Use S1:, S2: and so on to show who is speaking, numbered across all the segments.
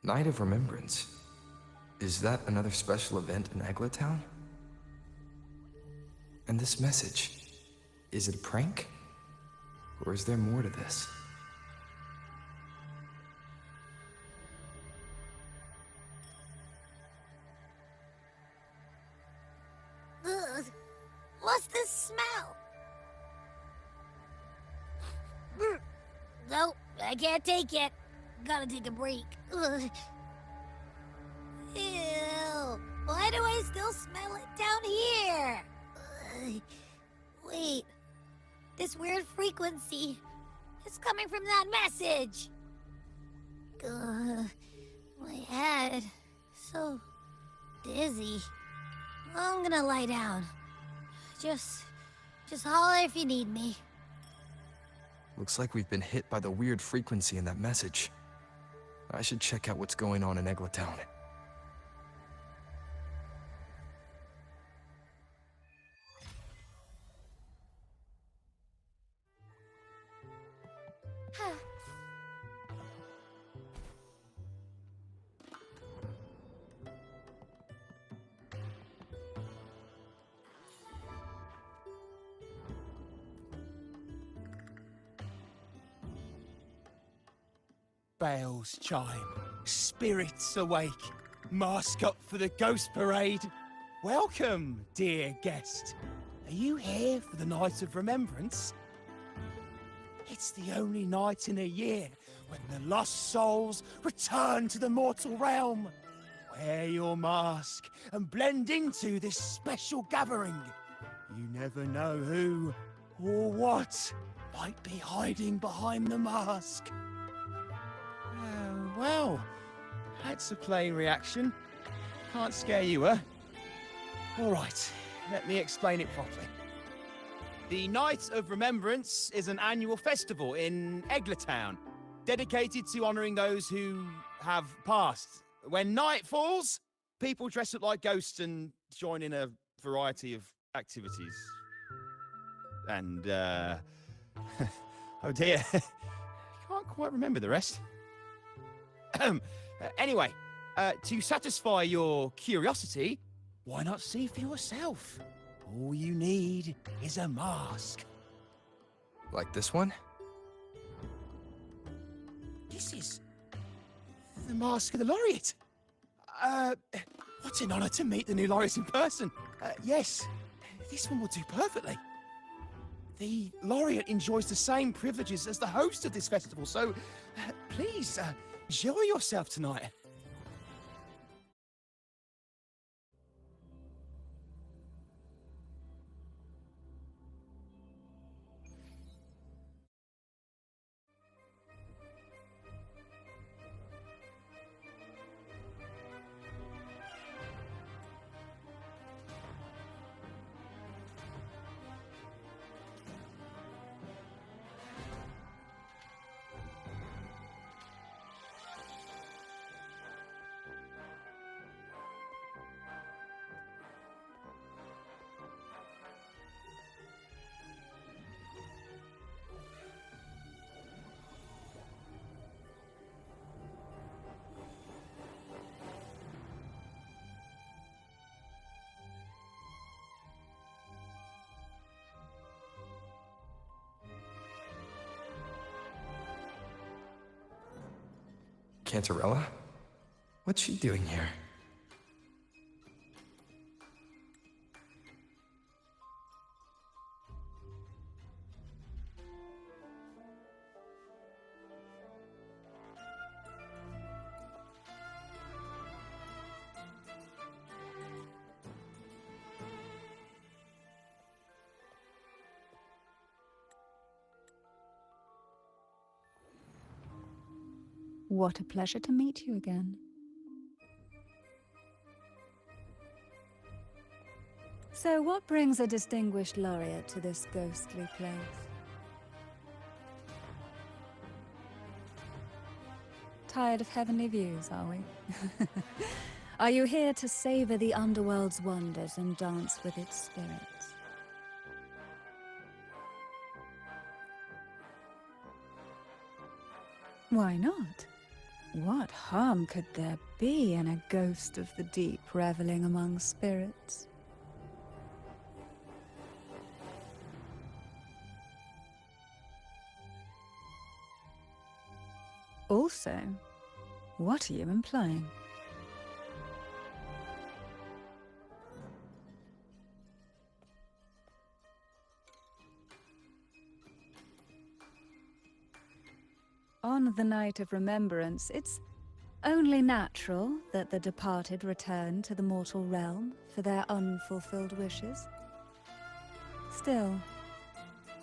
S1: Night of Remembrance. Is that another special event in Eglatown? And this message, is it a prank? Or is there more to this?
S2: Ugh. What's this smell? Nope, I can't take it. Gotta take a break. Ugh. Ew. Why do I still smell it down here? Ugh. Wait. This weird frequency. It's coming from that message. Ugh. My head. So dizzy. I'm gonna lie down. Just holler if you need me.
S1: Looks like we've been hit by the weird frequency in that message. I should check out what's going on in Eglatown.
S3: Bells chime, spirits awake, mask up for the ghost parade. Welcome, dear guest. Are you here for the Night of Remembrance? It's the only night in a year when the lost souls return to the mortal realm. Wear your mask and blend into this special gathering. You never know who or what might be hiding behind the mask. Well, that's a plain reaction. Can't scare you, huh? All right, let me explain it properly. The Night of Remembrance is an annual festival in Eglatown, dedicated to honouring those who have passed. When night falls, people dress up like ghosts and join in a variety of activities. And, oh dear, can't quite remember the rest. Anyway, to satisfy your curiosity, why not see for yourself? All you need is a mask.
S1: Like this one?
S3: This is the mask of the laureate. What an honor to meet the new laureate in person. Yes, this one will do perfectly. The laureate enjoys the same privileges as the host of this festival, so please, enjoy yourself tonight.
S1: Cantarella? What's she doing here?
S4: What a pleasure to meet you again. So what brings a distinguished laureate to this ghostly place? Tired of heavenly views, are we? Are you here to savor the underworld's wonders and dance with its spirits? Why not? What harm could there be in a ghost of the deep reveling among spirits? Also, what are you implying? On the night of remembrance, it's only natural that the departed return to the mortal realm for their unfulfilled wishes. Still,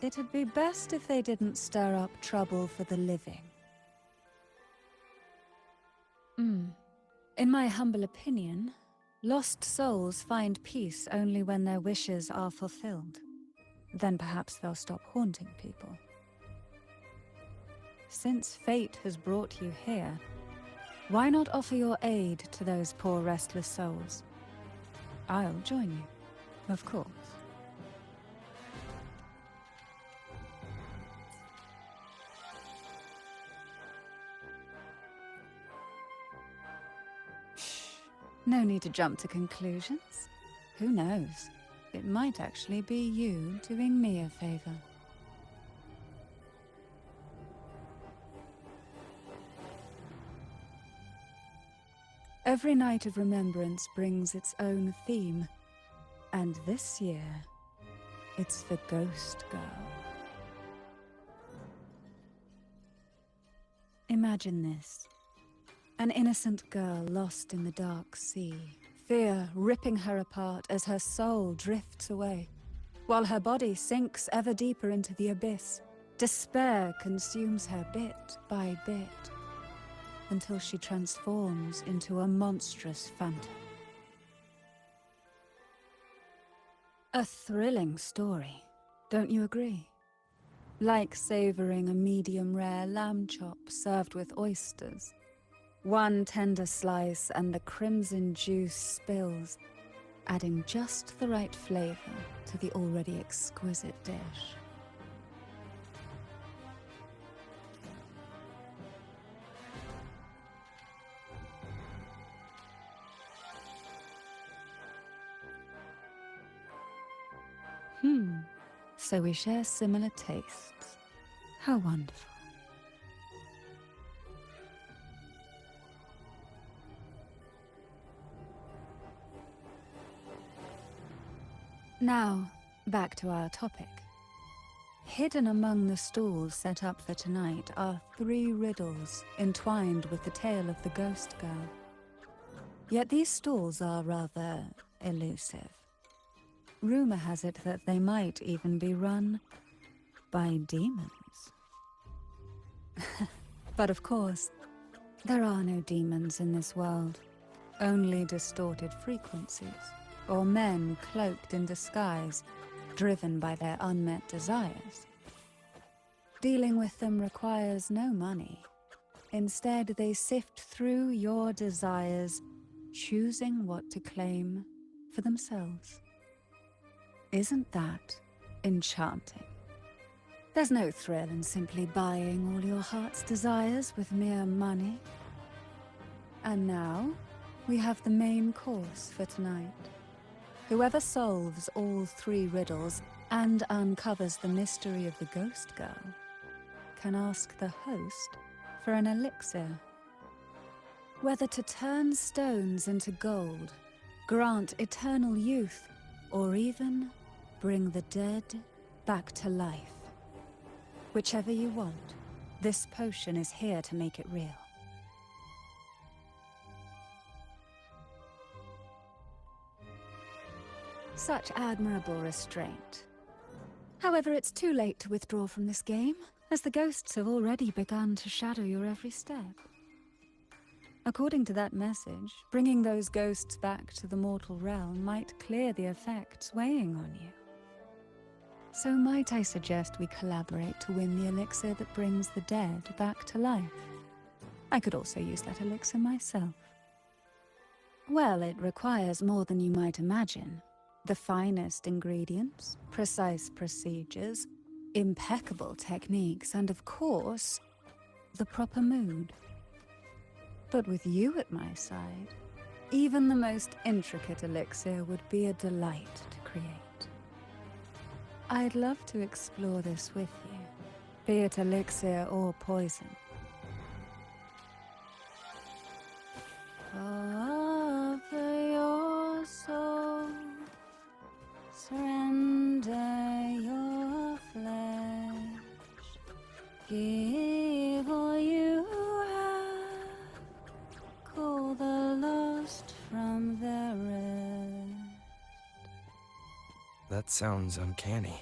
S4: it'd be best if they didn't stir up trouble for the living. In my humble opinion, lost souls find peace only when their wishes are fulfilled. Then perhaps they'll stop haunting people. Since fate has brought you here, why not offer your aid to those poor restless souls? I'll join you, of course. No need to jump to conclusions. Who knows? It might actually be you doing me a favor. Every night of remembrance brings its own theme, and this year, it's the Ghost Girl. Imagine this. An innocent girl lost in the dark sea, fear ripping her apart as her soul drifts away, while her body sinks ever deeper into the abyss. Despair consumes her bit by bit, until she transforms into a monstrous phantom. A thrilling story, don't you agree? Like savoring a medium-rare lamb chop served with oysters. One tender slice and the crimson juice spills, adding just the right flavor to the already exquisite dish. So we share similar tastes. How wonderful. Now, back to our topic. Hidden among the stalls set up for tonight are 3 riddles entwined with the tale of the Ghost Girl. Yet these stalls are rather elusive. Rumor has it that they might even be run by demons. But of course, there are no demons in this world, only distorted frequencies, or men cloaked in disguise, driven by their unmet desires. Dealing with them requires no money. Instead, they sift through your desires, choosing what to claim for themselves. Isn't that enchanting? There's no thrill in simply buying all your heart's desires with mere money. And now, we have the main course for tonight. Whoever solves all 3 riddles and uncovers the mystery of the Ghost Girl can ask the host for an elixir. Whether to turn stones into gold, grant eternal youth, or even bring the dead back to life. Whichever you want, this potion is here to make it real. Such admirable restraint. However, it's too late to withdraw from this game, as the ghosts have already begun to shadow your every step. According to that message, bringing those ghosts back to the mortal realm might clear the effects weighing on you. So might I suggest we collaborate to win the elixir that brings the dead back to life? I could also use that elixir myself. Well, it requires more than you might imagine. The finest ingredients, precise procedures, impeccable techniques, and of course, the proper mood. But with you at my side, even the most intricate elixir would be a delight to create. I'd love to explore this with you, be it elixir or poison. Offer your soul, surrender your flesh, give all you have, call the lost from their rest.
S1: That sounds uncanny.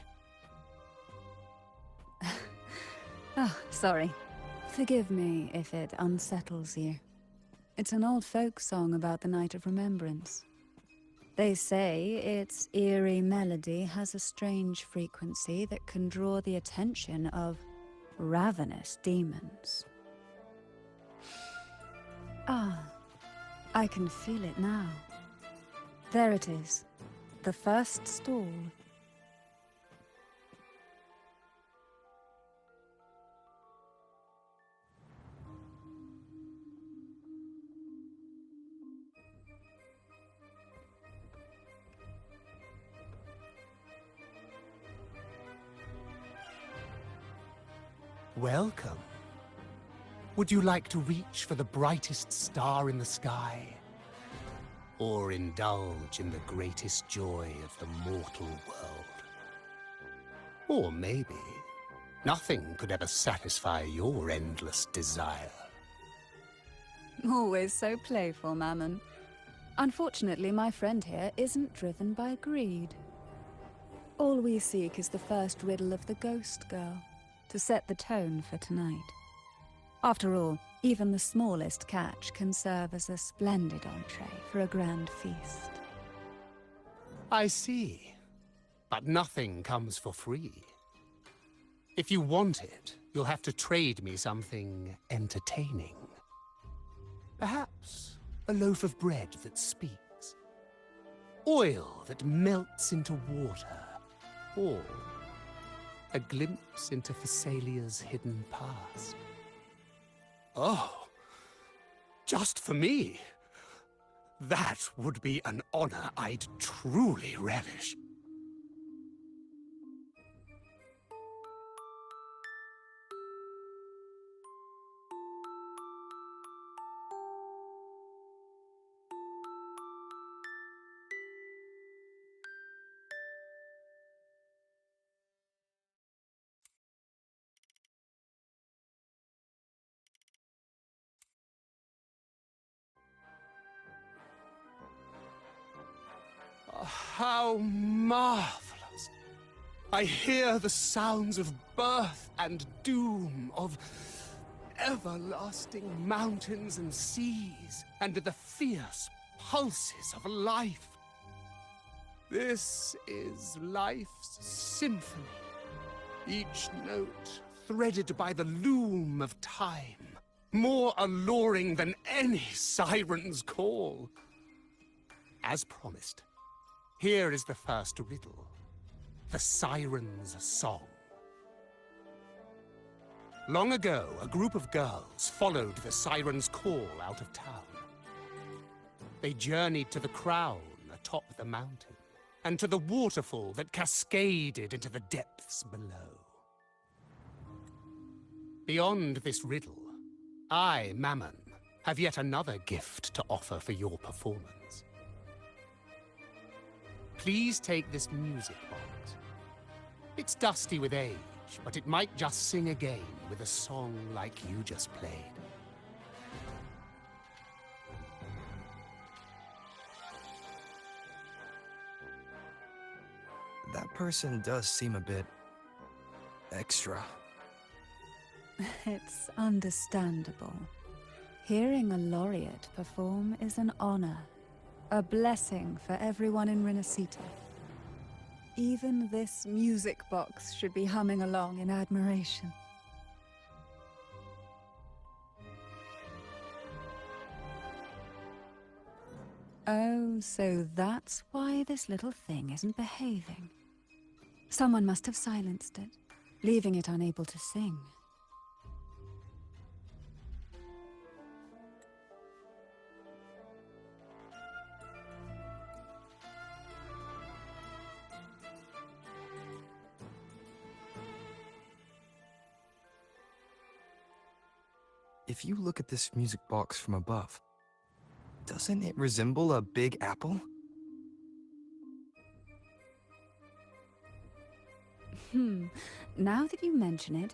S4: Oh, sorry. Forgive me if it unsettles you. It's an old folk song about the Night of Remembrance. They say its eerie melody has a strange frequency that can draw the attention of ravenous demons. Ah, I can feel it now. There it is, the first stall.
S3: Welcome. Would you like to reach for the brightest star in the sky? Or indulge in the greatest joy of the mortal world? Or maybe nothing could ever satisfy your endless desire.
S4: Always so playful, Mammon. Unfortunately, my friend here isn't driven by greed. All we seek is the first riddle of the Ghost Girl, to set the tone for tonight. After all, even the smallest catch can serve as a splendid entree for a grand feast.
S3: I see. But nothing comes for free. If you want it, you'll have to trade me something entertaining. Perhaps a loaf of bread that speaks. Oil that melts into water. Or a glimpse into Thessalia's hidden past. Oh, just for me? That would be an honor I'd truly relish. How marvelous! I hear the sounds of birth and doom, of everlasting mountains and seas, and the fierce pulses of life. This is life's symphony, each note threaded by the loom of time, more alluring than any siren's call. As promised, here is the first riddle, the Siren's Song. Long ago, a group of girls followed the Siren's call out of town. They journeyed to the crown atop the mountain, and to the waterfall that cascaded into the depths below. Beyond this riddle, I, Mammon, have yet another gift to offer for your performance. Please take this music box. It's dusty with age, but it might just sing again with a song like you just played.
S1: That person does seem a bit extra.
S4: It's understandable. Hearing a laureate perform is an honor, a blessing for everyone in Renacita. Even this music box should be humming along in admiration. Oh, so that's why this little thing isn't behaving. Someone must have silenced it, leaving it unable to sing.
S1: if you look at this music box from above, doesn't it resemble a big apple?
S4: Now that you mention it,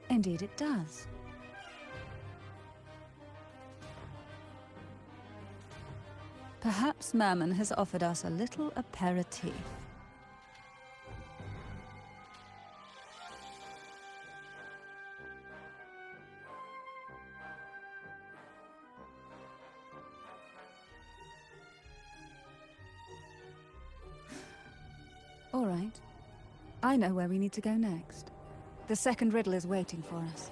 S4: indeed it does. Perhaps Mammon has offered us a little aperitif. All right. I know where we need to go next. The second riddle is waiting for us.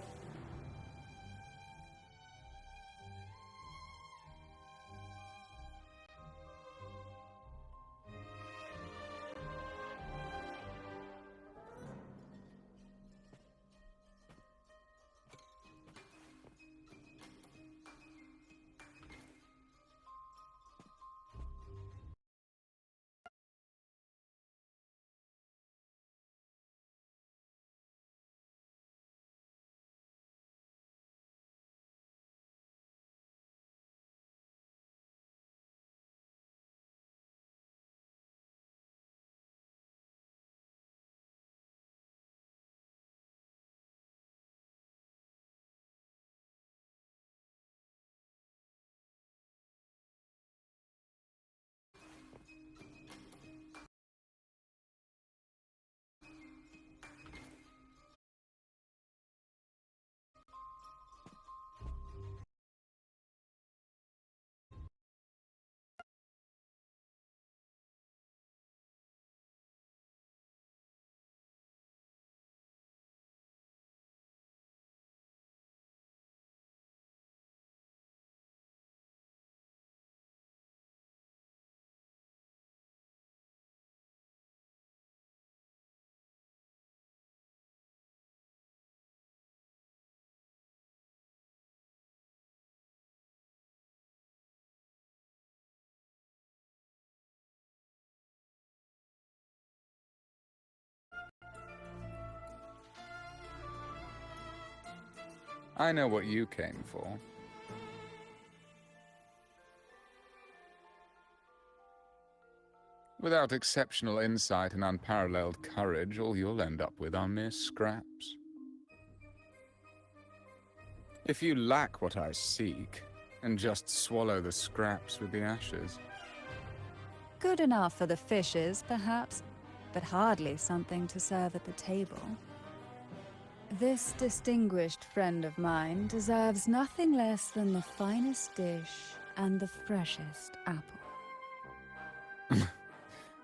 S5: I know what you came for. Without exceptional insight and unparalleled courage, all you'll end up with are mere scraps. If you lack what I seek, and just swallow the scraps with the ashes.
S4: Good enough for the fishes, perhaps, but hardly something to serve at the table. This distinguished friend of mine deserves nothing less than the finest dish and the freshest apple.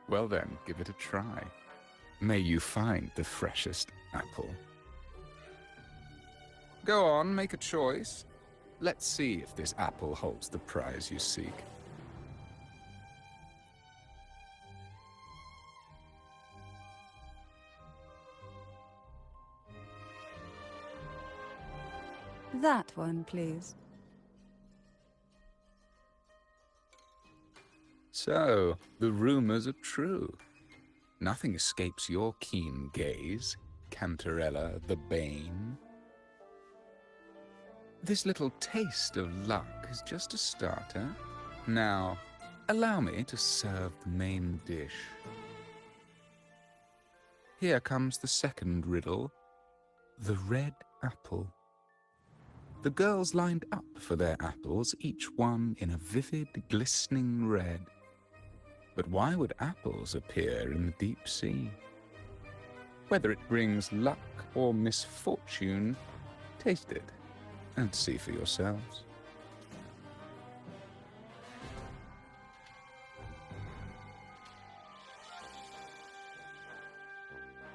S5: Well then, give it a try. May you find the freshest apple. Go on, make a choice. Let's see if this apple holds the prize you seek.
S4: That one, please.
S5: So, the rumors are true. Nothing escapes your keen gaze, Cantarella the Bane. This little taste of luck is just a starter. Now, allow me to serve the main dish. Here comes the second riddle, the red apple. The girls lined up for their apples, each one in a vivid, glistening red. But why would apples appear in the deep sea? Whether it brings luck or misfortune, taste it and see for yourselves.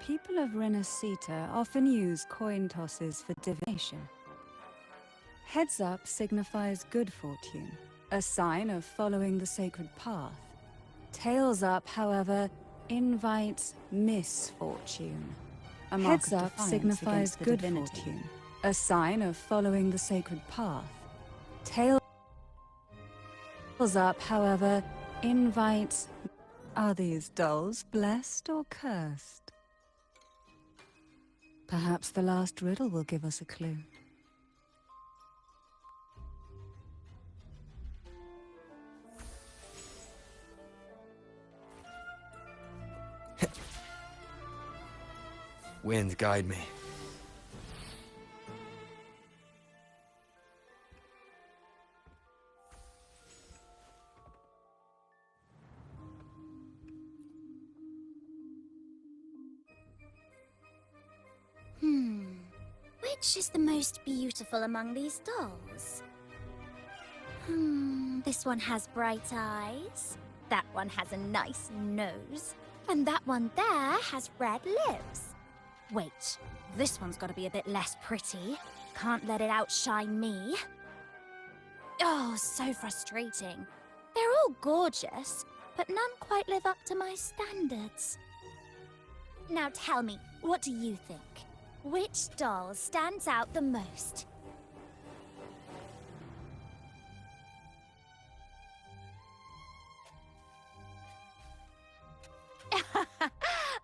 S4: People of Renacita often use coin tosses for divination. Heads up signifies good fortune, a sign of following the sacred path. Tails up, however, invites misfortune. Heads up signifies good fortune, a sign of following the sacred path. Tails up, however, invites... Are these dolls blessed or cursed? Perhaps the last riddle will give us a clue.
S1: Wind, guide me.
S2: Which is the most beautiful among these dolls? This one has bright eyes. That one has a nice nose. And that one there has red lips. Wait, this one's gotta be a bit less pretty. Can't let it outshine me. Oh, so frustrating. They're all gorgeous, but none quite live up to my standards. Now tell me, what do you think? Which doll stands out the most?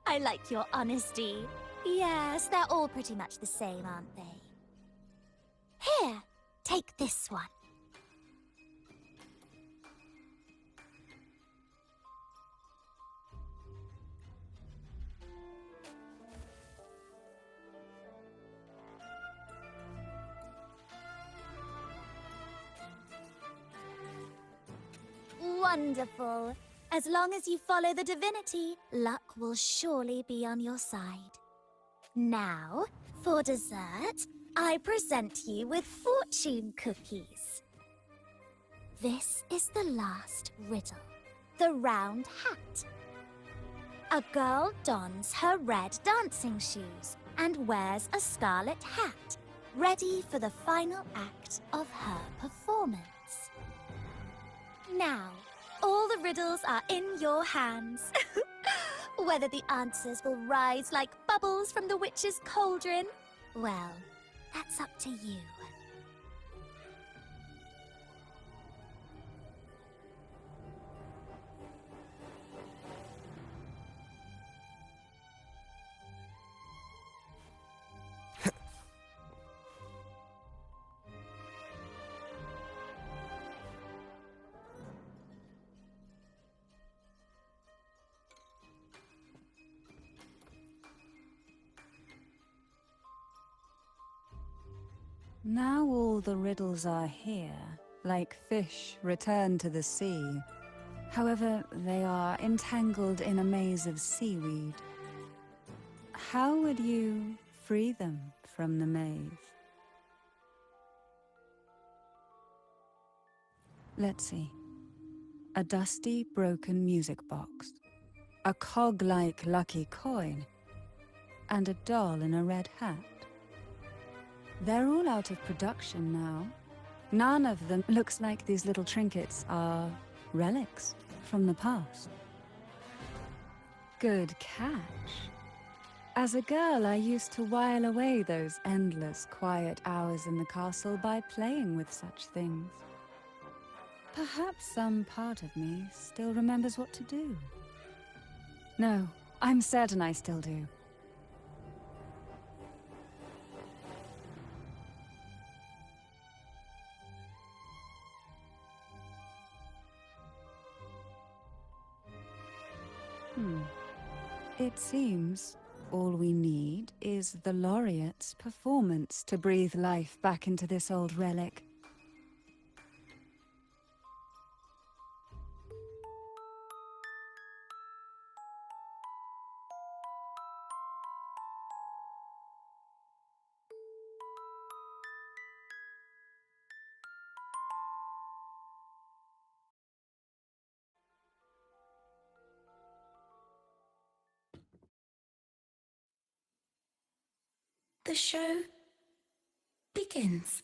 S2: I like your honesty. Yes, they're all pretty much the same, aren't they? Here, take this one. Wonderful. As long as you follow the divinity, luck will surely be on your side. Now, for dessert, I present you with fortune cookies. This is the last riddle, the round hat. A girl dons her red dancing shoes and wears a scarlet hat, ready for the final act of her performance. Now, all the riddles are in your hands. Whether the answers will rise like bubbles from the witch's cauldron, well, that's up to you.
S4: Now all the riddles are here, like fish returned to the sea. However, they are entangled in a maze of seaweed. How would you free them from the maze? Let's see. A dusty, broken music box, a cog-like lucky coin, and a doll in a red hat. They're all out of production now. None of them looks like these little trinkets are relics from the past. Good catch. As a girl, I used to while away those endless, quiet hours in the castle by playing with such things. Perhaps some part of me still remembers what to do. No, I'm certain I still do. It seems all we need is the laureate's performance to breathe life back into this old relic.
S6: The show begins.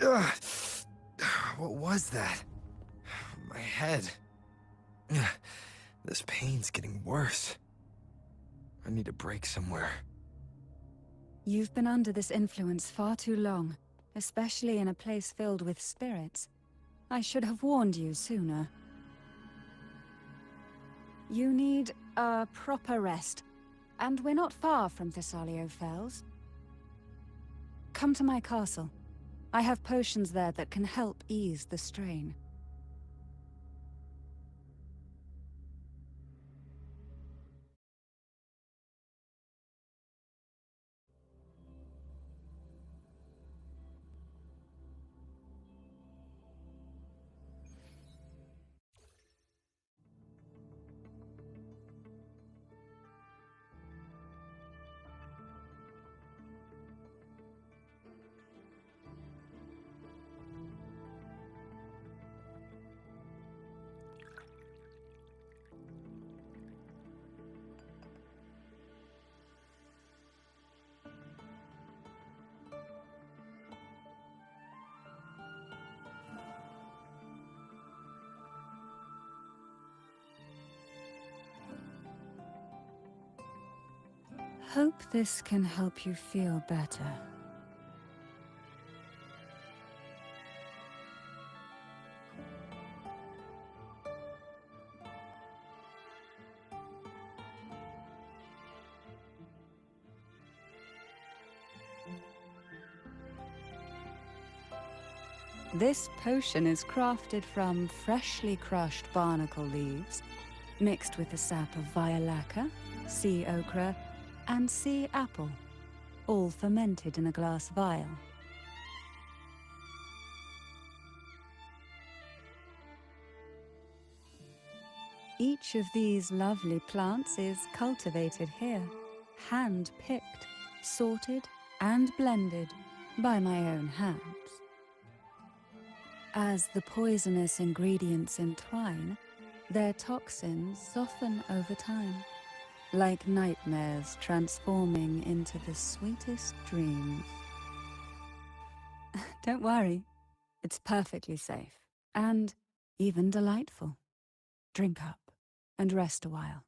S1: Ugh. What was that? My head. Ugh. This pain's getting worse. I need a break somewhere.
S4: You've been under this influence far too long, especially in a place filled with spirits. I should have warned you sooner. You need a proper rest, and we're not far from Thessalio Fells. Come to my castle. I have potions there that can help ease the strain. Hope this can help you feel better. This potion is crafted from freshly crushed barnacle leaves, mixed with the sap of violaca, sea ochre, and sea apple, all fermented in a glass vial. Each of these lovely plants is cultivated here, hand-picked, sorted, and blended by my own hands. As the poisonous ingredients entwine, their toxins soften over time, like nightmares transforming into the sweetest dreams. Don't worry, it's perfectly safe, and even delightful. Drink up and rest a while.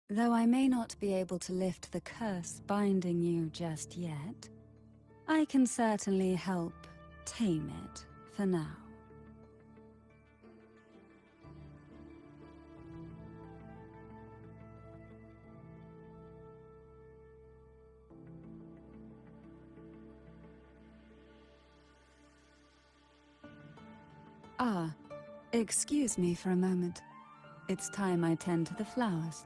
S4: Though I may not be able to lift the curse binding you just yet, I can certainly help tame it for now. Ah, excuse me for a moment. It's time I tend to the flowers.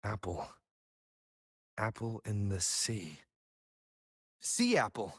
S1: Apple. Apple in the sea. Sea apple!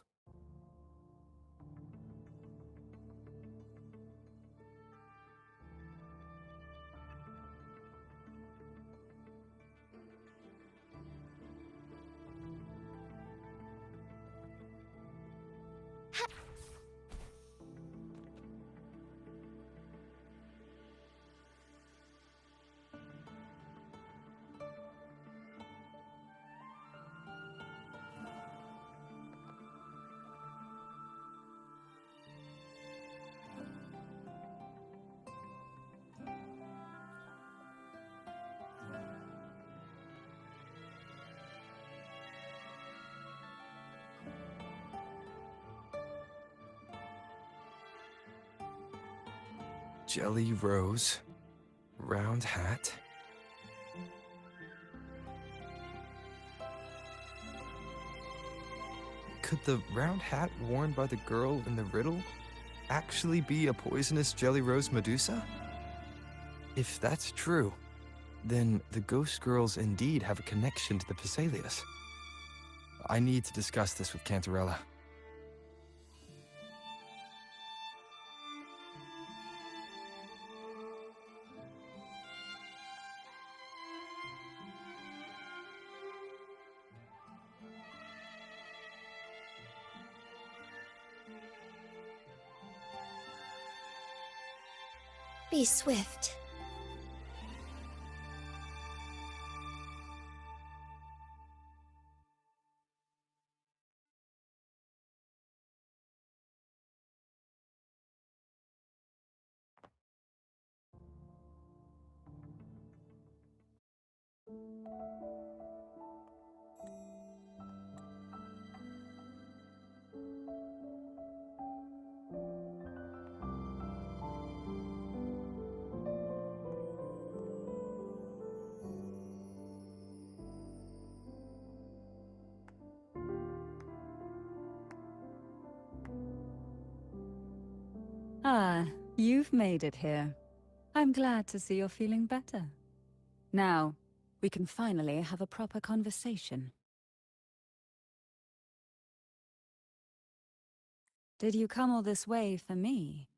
S1: Jelly rose, round hat. Could the round hat worn by the girl in the riddle actually be a poisonous Jelly Rose Medusa? If that's true, then the ghost girls indeed have a connection to the Phasaelius. I need to discuss this with Cantarella.
S6: Be swift.
S4: Ah, you've made it here. I'm glad to see you're feeling better. Now, we can finally have a proper conversation. Did you come all this way for me?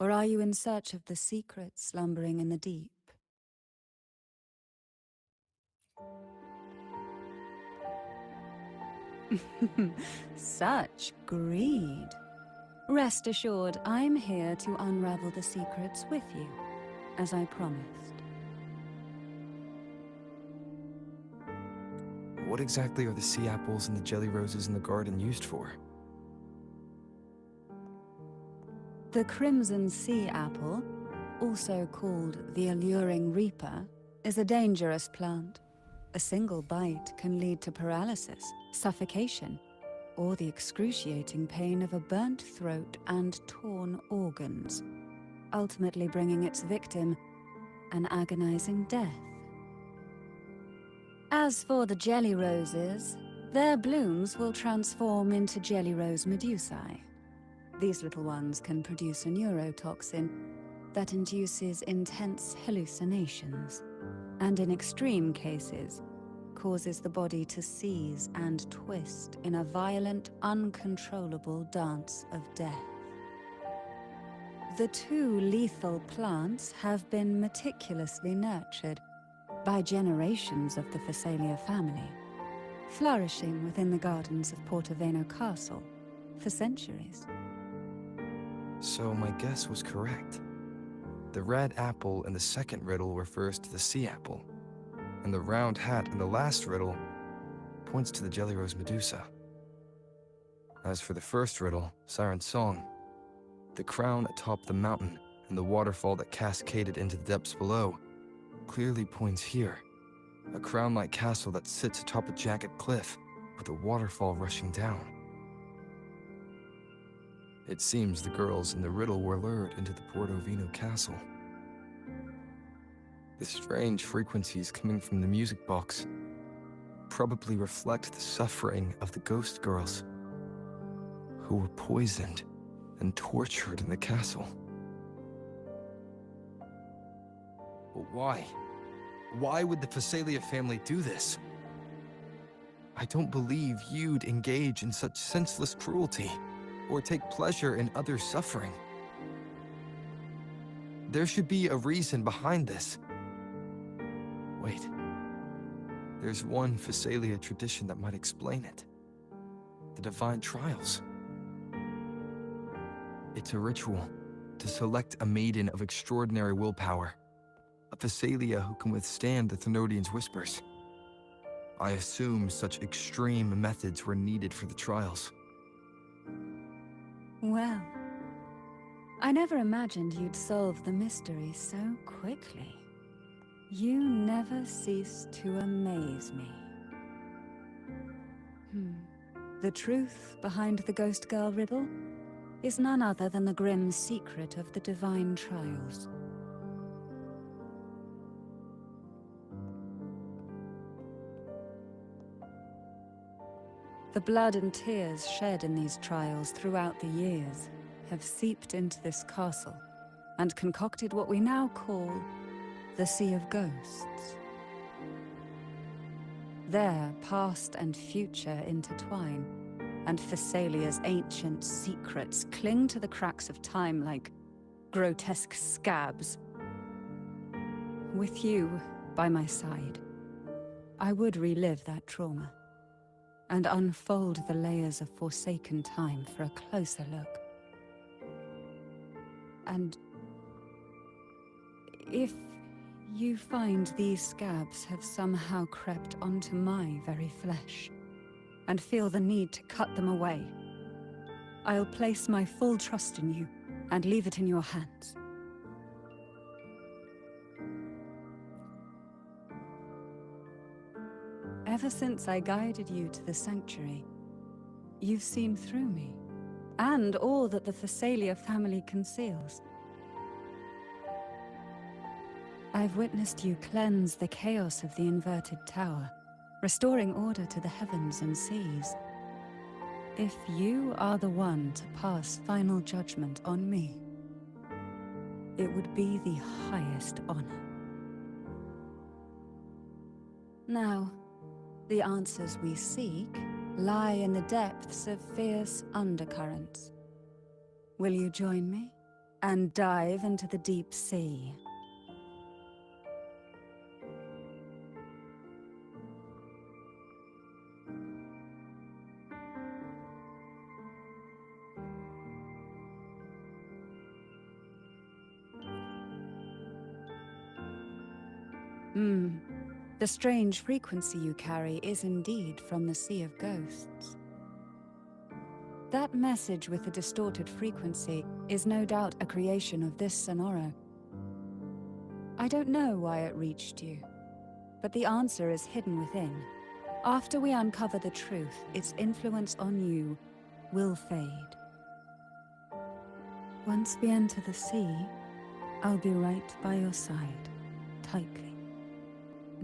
S4: Or are you in search of the secret slumbering in the deep? Such greed. Rest assured, I'm here to unravel the secrets with you, as I promised.
S1: What exactly are the sea apples and the jelly roses in the garden used for?
S4: The crimson sea apple, also called the alluring reaper, is a dangerous plant. A single bite can lead to paralysis, suffocation, or the excruciating pain of a burnt throat and torn organs, ultimately bringing its victim an agonizing death. As for the jelly roses, their blooms will transform into jelly rose medusae. These little ones can produce a neurotoxin that induces intense hallucinations, and in extreme cases, causes the body to seize and twist in a violent, uncontrollable dance of death. The two lethal plants have been meticulously nurtured by generations of the Phasalia family, flourishing within the gardens of Portoveno Castle for centuries.
S1: So my guess was correct. The red apple in the second riddle refers to the sea apple, and the round hat in the last riddle points to the Jelly Rose Medusa. As for the first riddle, Siren's Song, the crown atop the mountain and the waterfall that cascaded into the depths below clearly points here. A crown-like castle that sits atop a jagged cliff with a waterfall rushing down. It seems the girls in the riddle were lured into the Portovino castle. The strange frequencies coming from the music box probably reflect the suffering of the ghost girls who were poisoned and tortured in the castle. But why? Why would the Phasalia family do this? I don't believe you'd engage in such senseless cruelty, or take pleasure in others' suffering. There should be a reason behind this. Wait. There's one Phasalia tradition that might explain it. The Divine Trials. It's a ritual to select a maiden of extraordinary willpower, a Phasalia who can withstand the Thenodians' whispers. I assume such extreme methods were needed for the trials.
S4: Well, I never imagined you'd solve the mystery so quickly. You never cease to amaze me. The truth behind the Ghost Girl riddle is none other than the grim secret of the Divine Trials. The blood and tears shed in these trials throughout the years have seeped into this castle and concocted what we now call the Sea of Ghosts. There, past and future intertwine, and Phasalia's ancient secrets cling to the cracks of time like grotesque scabs. With you by my side, I would relive that trauma and unfold the layers of forsaken time for a closer look. And if you find these scabs have somehow crept onto my very flesh, and feel the need to cut them away, I'll place my full trust in you and leave it in your hands. Ever since I guided you to the sanctuary, you've seen through me, and all that the Phasalia family conceals. I've witnessed you cleanse the chaos of the inverted tower, restoring order to the heavens and seas. If you are the one to pass final judgment on me, it would be the highest honor. Now, the answers we seek lie in the depths of fierce undercurrents. Will you join me and dive into the deep sea? The strange frequency you carry is indeed from the Sea of Ghosts. That message with the distorted frequency is no doubt a creation of this Sonoro. I don't know why it reached you, but the answer is hidden within. After we uncover the truth, its influence on you will fade. Once we enter the sea, I'll be right by your side, tightly.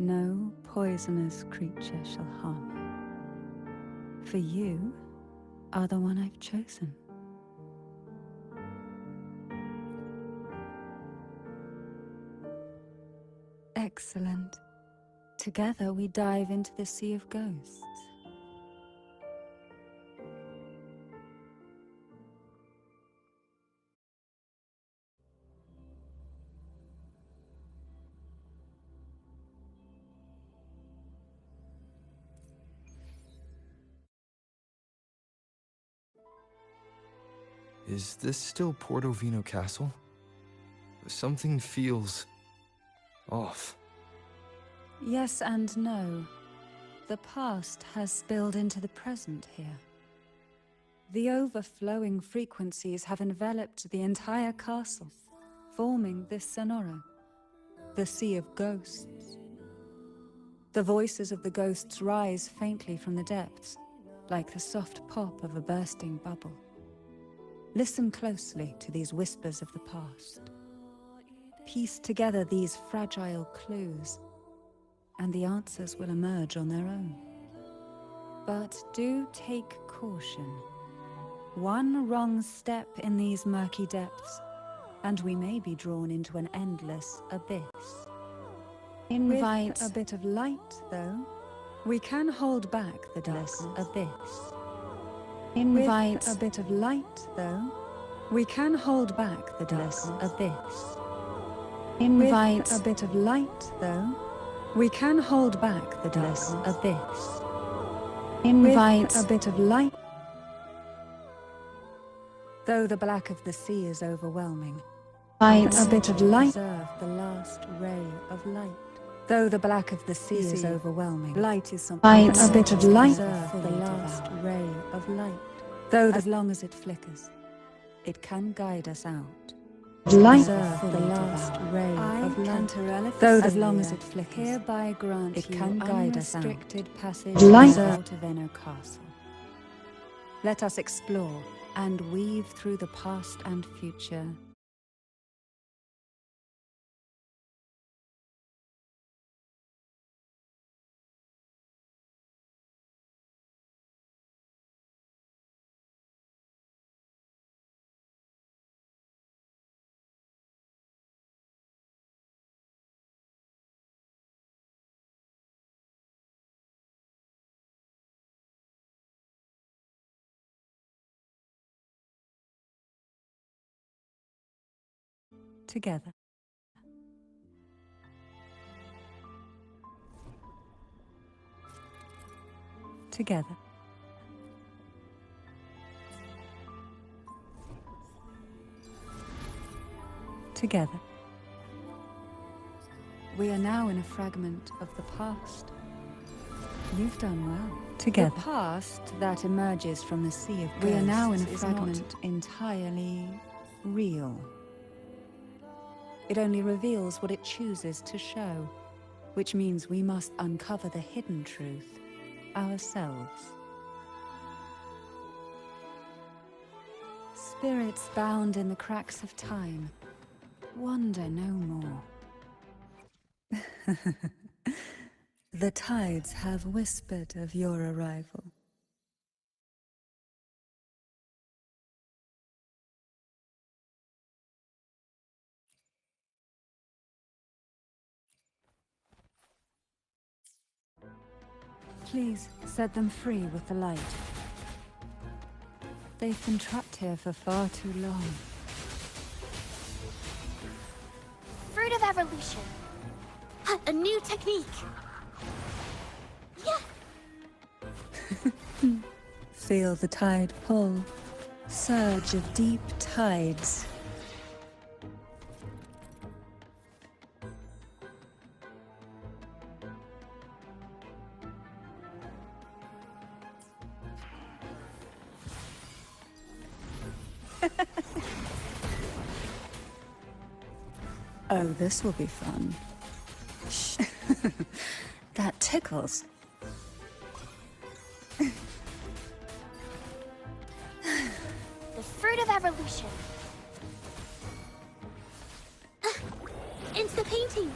S4: No poisonous creature shall harm you, for you are the one I've chosen. Excellent. Together we dive into the Sea of Ghosts.
S1: Is this still Portovino Castle? Something feels off.
S4: Yes and no. The past has spilled into the present here. The overflowing frequencies have enveloped the entire castle, forming this Sonoro, the Sea of Ghosts. The voices of the ghosts rise faintly from the depths, like the soft pop of a bursting bubble. Listen closely to these whispers of the past. Piece together these fragile clues, and the answers will emerge on their own. But do take caution. One wrong step in these murky depths, and we may be drawn into an endless abyss. Invite a bit of light, though. We can hold back the darkness abyss. Invite a bit of light, though. We can hold back the darkness abyss. Invite a bit of light, though. We can hold back the darkness abyss. Invite a bit of light. Though the black of the sea is overwhelming, invite a bit of light. Observe the last ray of light. Though the black of the sea is overwhelming, light is something. Invite a bit of light. Observe the last ray of light. Though as long as it flickers, it can guide us out. Light. Observe the last ray of light. Though as long as it flickers, hereby grant it can guide us out. Unrestricted passage out of Enno Castle. Let us explore and weave through the past and future. Together. Together. Together. We are now in a fragment of the past. You've done well. Together. The past that emerges from the sea of ghosts. We are now in a fragment entirely real. It only reveals what it chooses to show, which means we must uncover the hidden truth ourselves. Spirits bound in the cracks of time, wander no more. The tides have whispered of your arrival. Please set them free with the light. They've been trapped here for far too long.
S2: Fruit of evolution. A new technique. Yeah.
S4: Feel the tide pull. Surge of deep tides. Oh, this will be fun. Shh. That tickles.
S2: The fruit of evolution. Into the painting.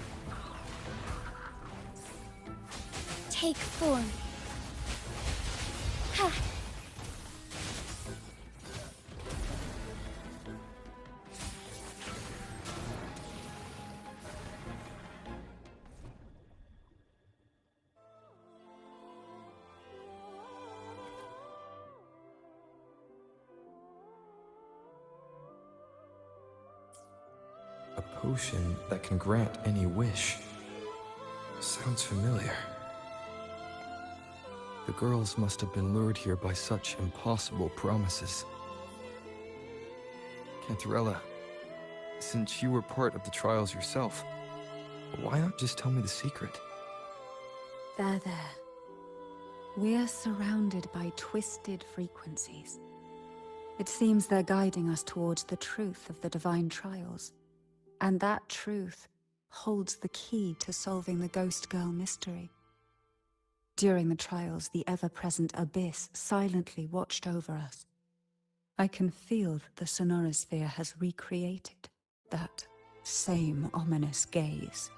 S2: Take form. Ha.
S1: A potion that can grant any wish. Sounds familiar. The girls must have been lured here by such impossible promises. Cantarella, since you were part of the trials yourself, why not just tell me the secret?
S4: There. We are surrounded by twisted frequencies. It seems they're guiding us towards the truth of the divine trials. And that truth holds the key to solving the Ghost Girl mystery. During the trials, the ever-present abyss silently watched over us. I can feel that the sonorosphere has recreated that same ominous gaze.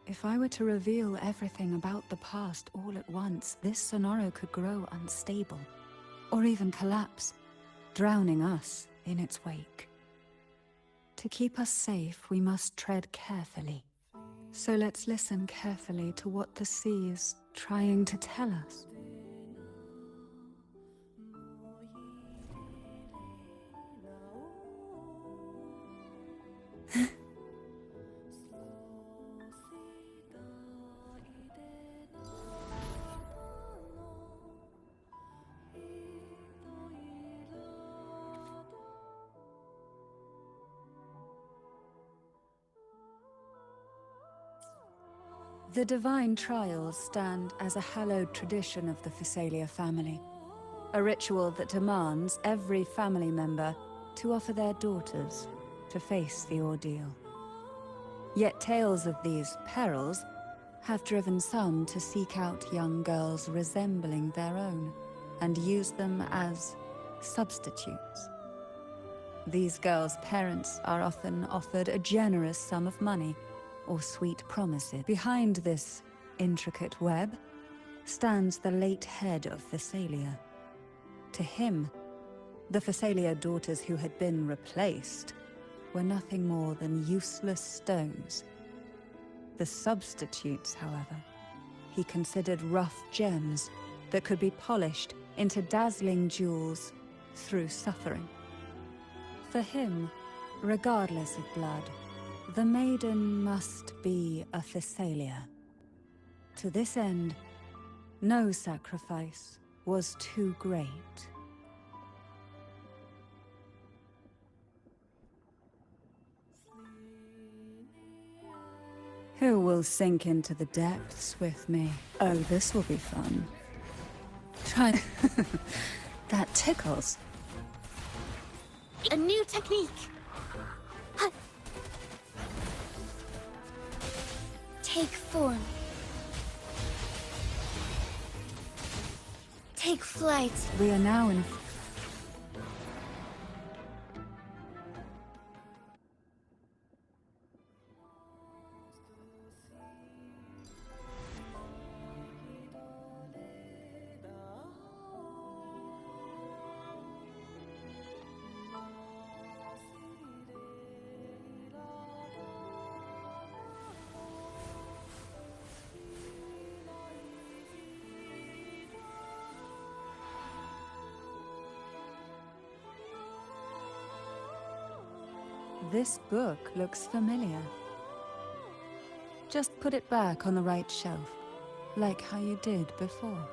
S4: If I were to reveal everything about the past all at once, this sonoro could grow unstable, or even collapse, drowning us in its wake. To keep us safe, we must tread carefully. So let's listen carefully to what the sea is trying to tell us. The divine trials stand as a hallowed tradition of the Physalia family, a ritual that demands every family member to offer their daughters to face the ordeal. Yet tales of these perils have driven some to seek out young girls resembling their own and use them as substitutes. These girls' parents are often offered a generous sum of money or sweet promises. Behind this intricate web stands the late head of Physalia. To him, the Physalia daughters who had been replaced were nothing more than useless stones. The substitutes, however, he considered rough gems that could be polished into dazzling jewels through suffering. For him, regardless of blood, the maiden must be a Physalia. To this end, no sacrifice was too great. Who will sink into the depths with me? Oh, this will be fun. Try... That tickles.
S6: A new technique. Take form. Take flight.
S4: We are now in... This book looks familiar. Just put it back on the right shelf, like how you did before.